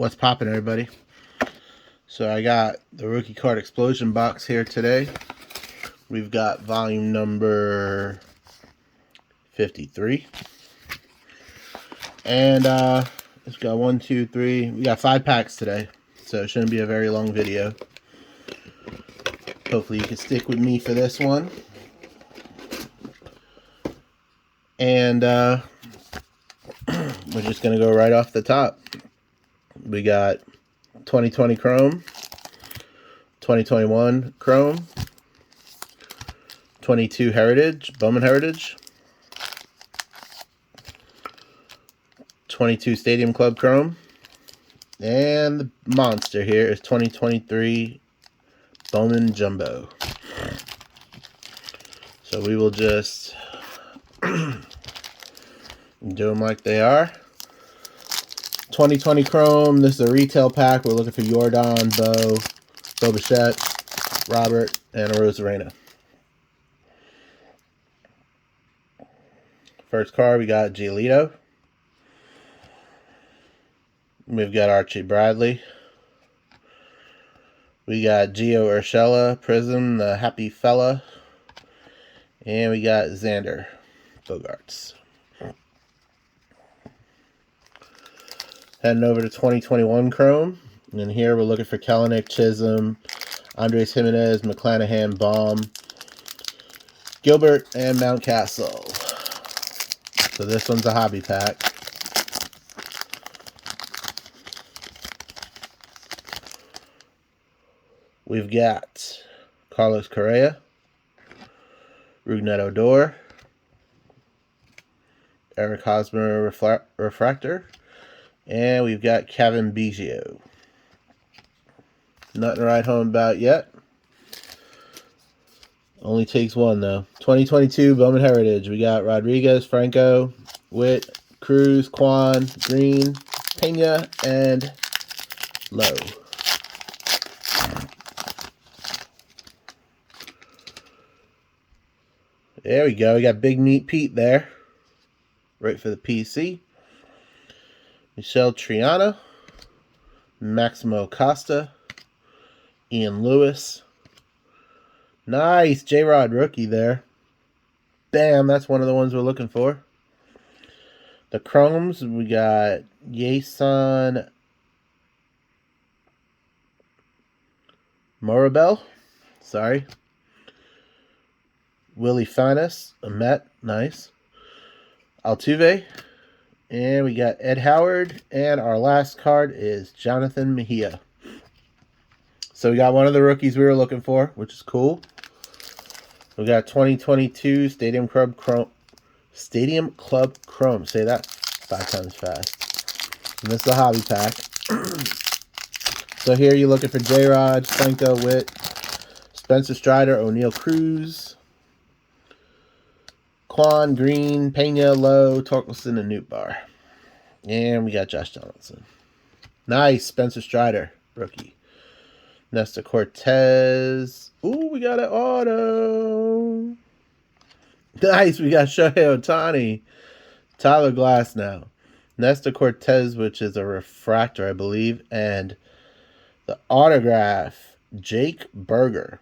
What's poppin', everybody? So I got the rookie card explosion box here today. We've got volume number 53. And it's got 1, 2, 3. We got 5 packs today. So it shouldn't be a very long video. Hopefully you can stick with me for this one. And we're just going to go right off the top. We got 2020 Chrome, 2021 Chrome, 22 Heritage, Bowman Heritage, 22 Stadium Club Chrome, and the monster here is 2023 Bowman Jumbo. So we will just do them like they are. 2020 Chrome, this is a retail pack. We're looking for Jordan, Bo Bichette, Robert, and Rosarena. First card, we got Giolito. We've got Archie Bradley. We got Gio Urshela, Prism, the Happy Fella. And we got Xander Bogaerts. Heading over to 2021 Chrome. And here we're looking for Kellenic, Chisholm, Andres Jimenez, McClanahan, Baum, Gilbert, and Mountcastle. So this one's a hobby pack. We've got Carlos Correa, Rougned Odor, Eric Hosmer Refractor, and we've got Kevin Biggio. Nothing to write home about yet. Only takes one, though. 2022 Bowman Heritage. We got Rodriguez, Franco, Witt, Cruz, Kwan, Green, Pena, and Lowe. There we go. We got Big Meat Pete there. Right for the PC. Michelle Triana. Maximo Costa. Ian Lewis. Nice. J-Rod rookie there. Bam. That's one of the ones we're looking for. The Chromes. We got Jason Morabel. Sorry. Willie Finas, a Met, nice. Altuve, and we got Ed Howard, and our last card is Jonathan Mejia. So we got one of the rookies we were looking for, which is cool. We got 2022 Stadium Club Chrome. Say that 5 times fast. And this is a hobby pack. So here you're looking for J-Rod, Franco, Witt, Spencer Strider, O'Neill Cruz, Kwan, Green, Pena, Lowe, Torkelson, and Nootbaar. And we got Josh Donaldson. Nice. Spencer Strider, rookie. Nestor Cortez. Ooh, we got an auto. Nice. We got Shohei Ohtani. Tyler Glass now. Nestor Cortez, which is a refractor, I believe. And the autograph, Jake Berger.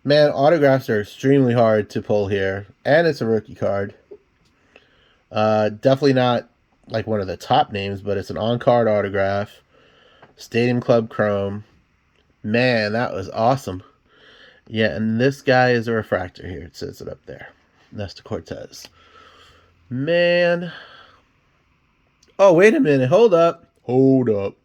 Man, autographs are extremely hard to pull here. And it's a rookie card. Definitely not like one of the top names, but it's an on-card autograph. Stadium Club Chrome. Man, that was awesome. Yeah, and this guy is a refractor here. It says it up there. Nestor Cortez. Man. Oh, wait a minute. Hold up. Hold up.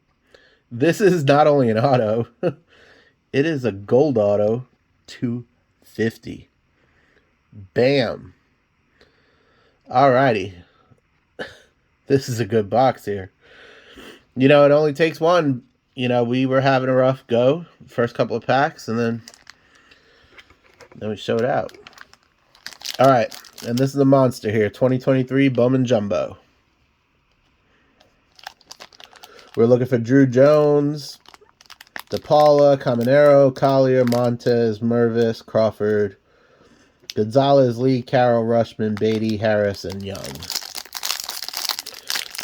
This is not only an auto. It is a gold auto. 250. Bam. Alrighty. This is a good box here. You know, it only takes one. You know, we were having a rough go. First couple of packs, and then we showed out. Alright. And this is the monster here. 2023 Bowman Jumbo. We're looking for Drew Jones, DePaula, Caminero, Collier, Montez, Mervis, Crawford, Gonzalez, Lee, Carroll, Rushman, Beatty, Harris, and Young.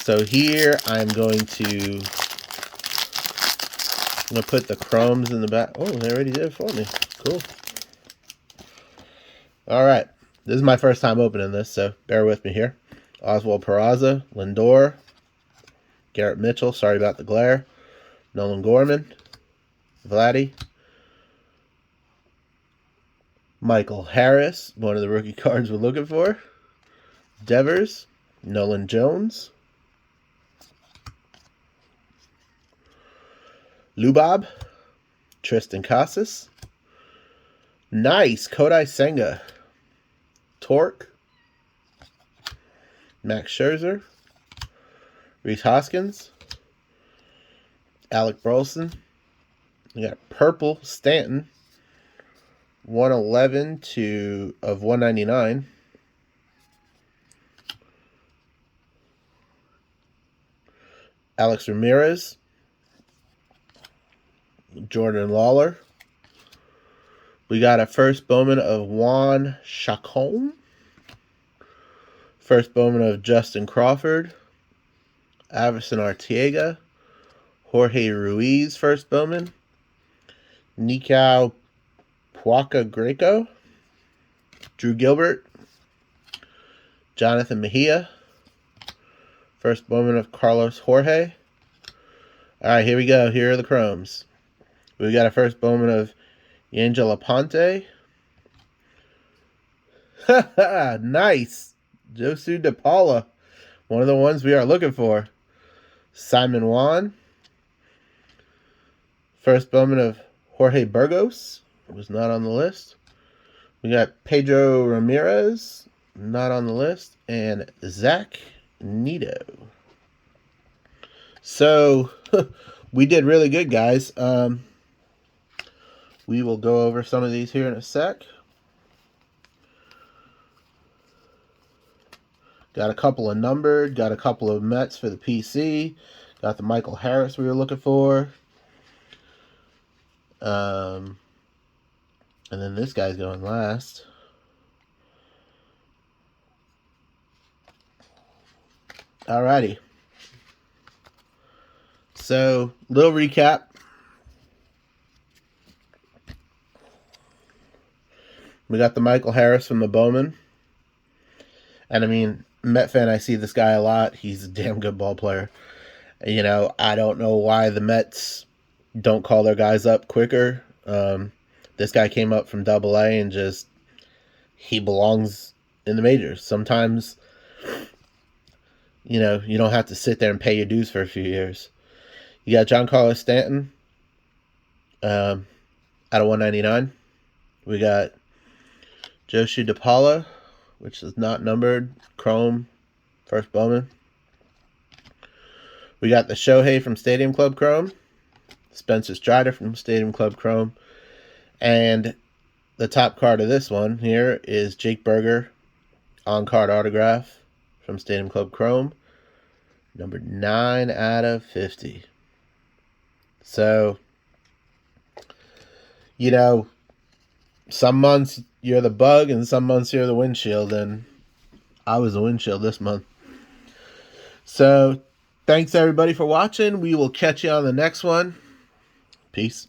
So here I'm going to I'm going to put the chromes in the back. Oh, they already did it for me. Cool. All right. This is my first time opening this, so bear with me here. Oswald Peraza, Lindor, Garrett Mitchell, sorry about the glare, Nolan Gorman, Vladdy, Michael Harris, one of the rookie cards we're looking for, Devers, Nolan Jones, Lubob, Tristan Casas, nice, Kodai Senga, Torque, Max Scherzer, Rhys Hoskins, Alec Burleson. We got purple Stanton, 111 of 199. Alex Ramirez, Jordan Lawler. We got a first Bowman of Juan Chacon. First Bowman of Justin Crawford. Averson Arteaga. Jorge Ruiz, first Bowman. Nikau Puaca Greco. Drew Gilbert. Jonathan Mejia. First Bowman of Carlos Jorge. All right, here we go. Here are the chromes. We got a first Bowman of Angela Ponte. Nice. Josu DePaula. One of the ones we are looking for. Simon Juan. First Bowman of Jorge Burgos. Was not on the list. We got Pedro Ramirez. Not on the list. And Zach Nito. So, we did really good, guys. We will go over some of these here in a sec. Got a couple of numbered. Got a couple of Mets for the PC. Got the Michael Harris we were looking for. And then this guy's going last. Alrighty. So, little recap. We got the Michael Harris from the Bowman. And I mean, Met fan, I see this guy a lot. He's a damn good ball player. You know, I don't know why the Mets don't call their guys up quicker. This guy came up from AA and just, he belongs in the majors. Sometimes, you know, you don't have to sit there and pay your dues for a few years. You got Giancarlo Stanton out of 199. We got Josu DePaula, which is not numbered, Chrome, first Bowman. We got the Shohei from Stadium Club Chrome, Spencer Strider from Stadium Club Chrome, and the top card of this one here is Jake Berger, on-card autograph from Stadium Club Chrome, number 9 out of 50. So, you know, some months you're the bug and some months you're the windshield, and I was the windshield this month. So, thanks everybody for watching. We will catch you on the next one. Peace.